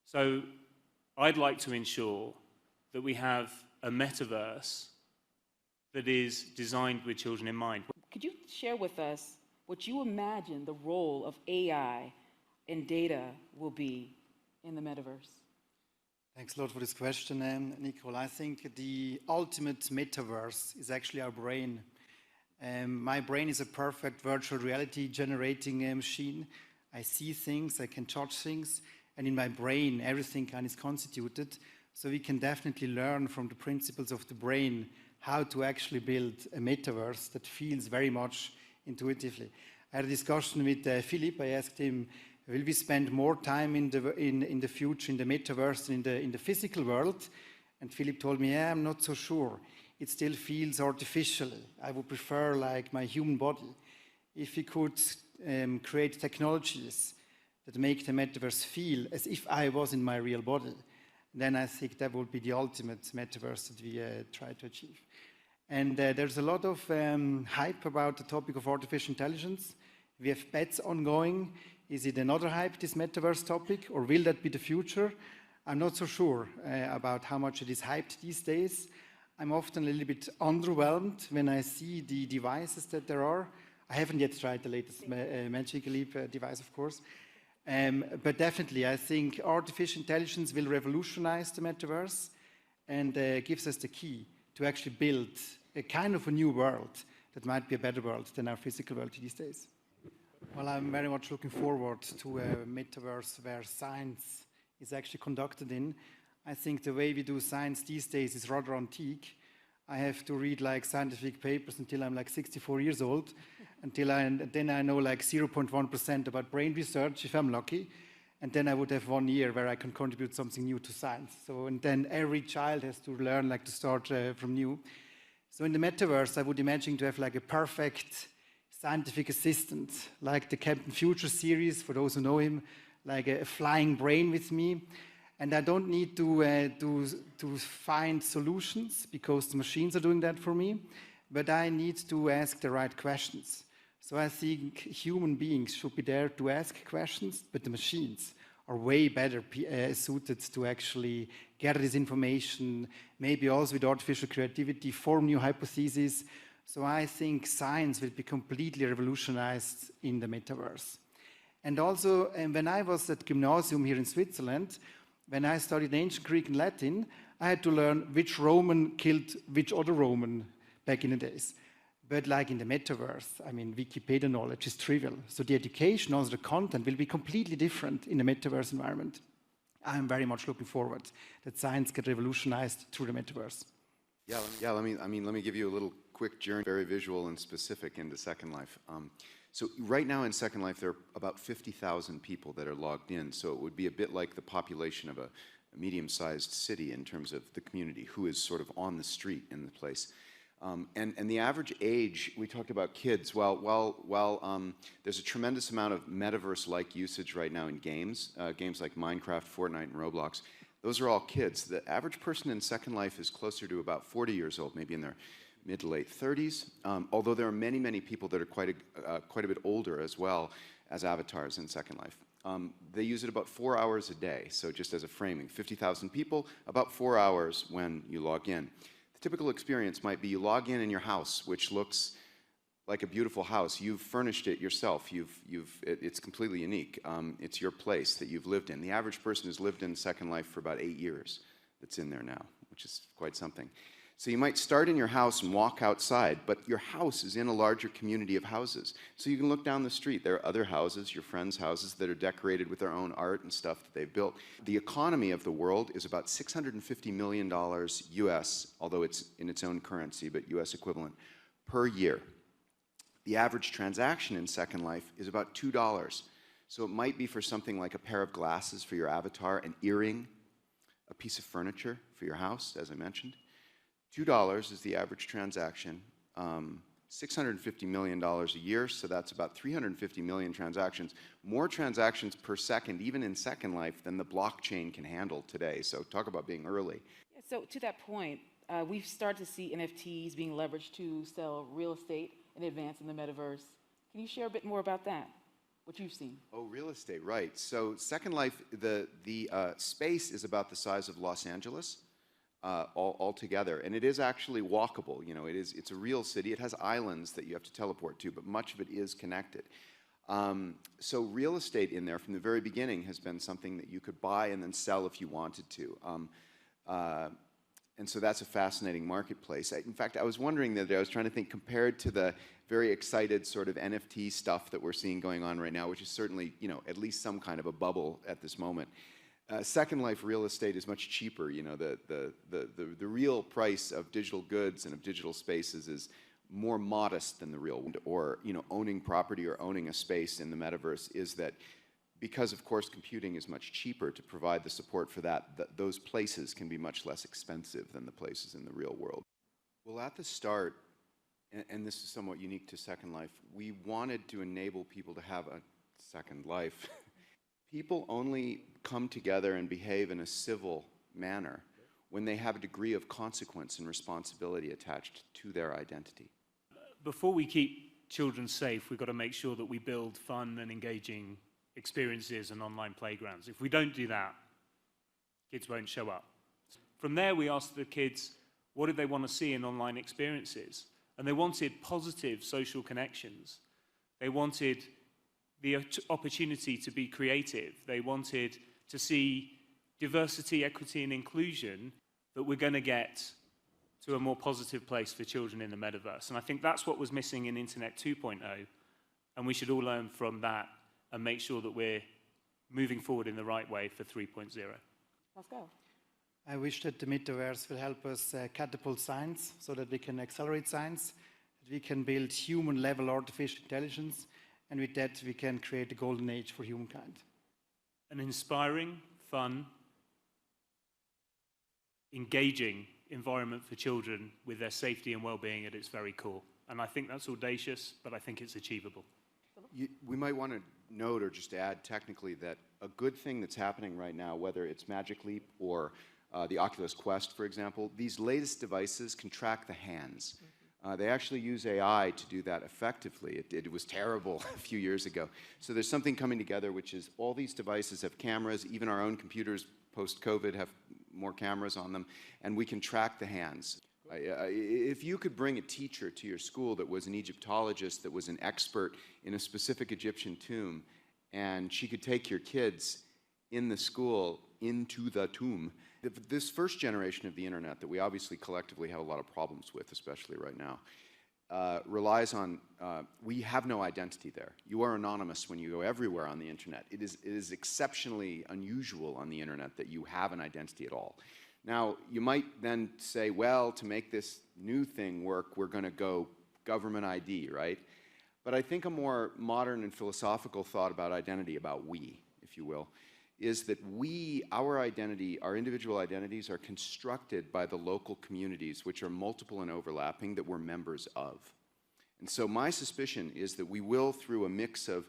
So I'd like to ensure that we have a metaverse that is designed with children in mind. Could you share with us what you imagine the role of AI and data will be in the metaverse? Thanks a lot for this question, Nicole. I think the ultimate metaverse is actually our brain. My brain is a perfect virtual reality generating machine. I see things, I can touch things, and in my brain everything is constituted. So we can definitely learn from the principles of the brain how to actually build a metaverse that feels very much intuitively. I had a discussion with Philip. I asked him, will we spend more time in the future, in the metaverse, in the physical world? And Philip told me, yeah, I'm not so sure. It still feels artificial. I would prefer like my human body. If we could create technologies that make the metaverse feel as if I was in my real body, then I think that would be the ultimate metaverse that we try to achieve. And there's a lot of hype about the topic of artificial intelligence. We have bets ongoing. Is it another hype, this metaverse topic, or will that be the future? I'm not so sure about how much it is hyped these days. I'm often a little bit underwhelmed when I see the devices that there are. I haven't yet tried the latest Magic Leap device, of course. But definitely, I think artificial intelligence will revolutionize the metaverse and gives us the key to actually build a kind of a new world that might be a better world than our physical world these days. Well, I'm very much looking forward to a metaverse where science is actually conducted in. I think the way we do science these days is rather antique. I have to read like scientific papers until I'm like 64 years old, then I know like 0.1% about brain research if I'm lucky, and then I would have 1 year where I can contribute something new to science. So, and then every child has to learn like to start from new. So in the metaverse, I would imagine to have like a perfect scientific assistant, like the Captain Future series, for those who know him, like a flying brain with me. And I don't need to find solutions because the machines are doing that for me, but I need to ask the right questions. So I think human beings should be there to ask questions, but the machines are way better suited to actually gather this information, maybe also with artificial creativity, form new hypotheses. So I think science will be completely revolutionized in the metaverse. And also, when I was at Gymnasium here in Switzerland, when I studied ancient Greek and Latin, I had to learn which Roman killed which other Roman back in the days. But like in the metaverse, I mean, Wikipedia knowledge is trivial. So the education, also the content, will be completely different in the metaverse environment. I'm very much looking forward that science get revolutionized through the metaverse. Let me give you a little quick journey, very visual and specific into Second Life. So right now in Second Life, there are about 50,000 people that are logged in. So it would be a bit like the population of a medium-sized city in terms of the community who is sort of on the street in the place. And the average age, we talked about kids. While there's a tremendous amount of metaverse-like usage right now in games, games like Minecraft, Fortnite, and Roblox, those are all kids. The average person in Second Life is closer to about 40 years old, maybe in their mid to late 30s, although there are many, many people that are quite a bit older as well as avatars in Second Life. They use it about 4 hours a day, so just as a framing, 50,000 people, about 4 hours when you log in. The typical experience might be you log in your house, which looks like a beautiful house. You've furnished it yourself. It's completely unique. It's your place that you've lived in. The average person has lived in Second Life for about 8 years that's in there now, which is quite something. So you might start in your house and walk outside, but your house is in a larger community of houses. So you can look down the street. There are other houses, your friends' houses, that are decorated with their own art and stuff that they've built. The economy of the world is about $650 million US, although it's in its own currency, but US equivalent, per year. The average transaction in Second Life is about $2. So it might be for something like a pair of glasses for your avatar, an earring, a piece of furniture for your house, as I mentioned. $2 is the average transaction, $650 million a year, so that's about 350 million transactions. More transactions per second, even in Second Life, than the blockchain can handle today. So talk about being early. Yeah, so to that point, we've started to see NFTs being leveraged to sell real estate in advance in the metaverse. Can you share a bit more about that? what you've seen? Oh, real estate, right. So Second Life, the space is about the size of Los Angeles all together, and it is actually walkable. You know, it's a real city. It has islands that you have to teleport to, but much of it is connected. So real estate in there from the very beginning has been something that you could buy and then sell if you wanted to. And so that's a fascinating marketplace. In fact, I was wondering that I was trying to think, compared to the very excited sort of NFT stuff that we're seeing going on right now, which is certainly, you know, at least some kind of a bubble at this moment. Second Life real estate is much cheaper. You know, the real price of digital goods and of digital spaces is more modest than the real one. Or, you know, owning property or owning a space in the metaverse is that, because of course computing is much cheaper to provide the support for that, those places can be much less expensive than the places in the real world. Well, at the start, and this is somewhat unique to Second Life, we wanted to enable people to have a second life. People only come together and behave in a civil manner when they have a degree of consequence and responsibility attached to their identity. Before we keep children safe, we've got to make sure that we build fun and engaging experiences and online playgrounds. If we don't do that, kids won't show up. From there, we asked the kids, what did they want to see in online experiences? And they wanted positive social connections. They wanted the opportunity to be creative. They wanted to see diversity, equity, and inclusion, that we're going to get to a more positive place for children in the metaverse. And I think that's what was missing in Internet 2.0, and we should all learn from that and make sure that we're moving forward in the right way for 3.0. Let's go. I wish that the metaverse will help us catapult science so that we can accelerate science, that we can build human-level artificial intelligence, and with that we can create a golden age for humankind. An inspiring, fun, engaging environment for children with their safety and well-being at its very core. And I think that's audacious, but I think it's achievable. We might want to note or just add technically that a good thing that's happening right now, whether it's Magic Leap or the Oculus Quest, for example, these latest devices can track the hands. They actually use AI to do that effectively. It was terrible a few years ago. So there's something coming together, which is all these devices have cameras. Even our own computers post-COVID have more cameras on them, and we can track the hands. If you could bring a teacher to your school that was an Egyptologist, that was an expert in a specific Egyptian tomb, and she could take your kids in the school into the tomb. This first generation of the internet that we obviously collectively have a lot of problems with, especially right now, relies on, we have no identity there. You are anonymous when you go everywhere on the internet. It is exceptionally unusual on the internet that you have an identity at all. Now, you might then say, well, to make this new thing work, we're going to go government ID, right? But I think a more modern and philosophical thought about identity, about we, if you will, is that our identity, our individual identities are constructed by the local communities, which are multiple and overlapping, that we're members of. And so my suspicion is that we will, through a mix of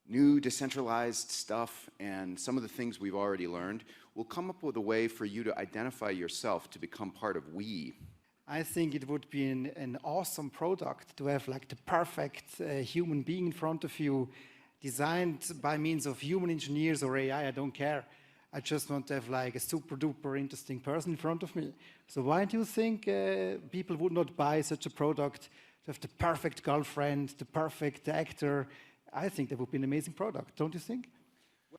new decentralized stuff and some of the things we've already learned, we'll come up with a way for you to identify yourself to become part of we. I think it would be an awesome product to have like the perfect human being in front of you, designed by means of human engineers or AI, I don't care. I just want to have like a super duper interesting person in front of me. So why do you think people would not buy such a product to have the perfect girlfriend, the perfect actor? I think that would be an amazing product, don't you think?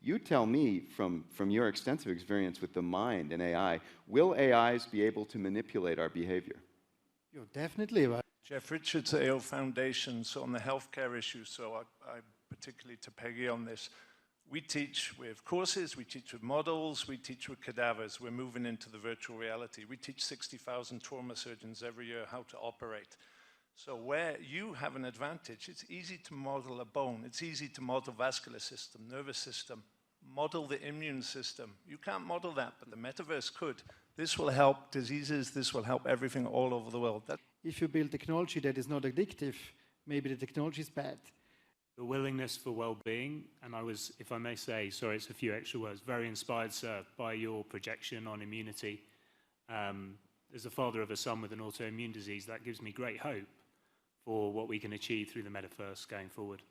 You tell me, from your extensive experience with the mind and AI, will AIs be able to manipulate our behavior? You're definitely right. Jeff Richards, AO Foundation, so on the healthcare issue, so I particularly to Peggy on this. We teach with courses, we teach with models, we teach with cadavers. We're moving into the virtual reality. We teach 60,000 trauma surgeons every year how to operate. So where you have an advantage, it's easy to model a bone, it's easy to model vascular system, nervous system, model the immune system. You can't model that, but the metaverse could. This will help diseases, this will help everything all over the world. If you build technology that is not addictive, maybe the technology is bad. The willingness for well-being, and I was, if I may say, sorry, it's a few extra words, very inspired, sir, by your projection on immunity. As a father of a son with an autoimmune disease, that gives me great hope for what we can achieve through the metaverse going forward.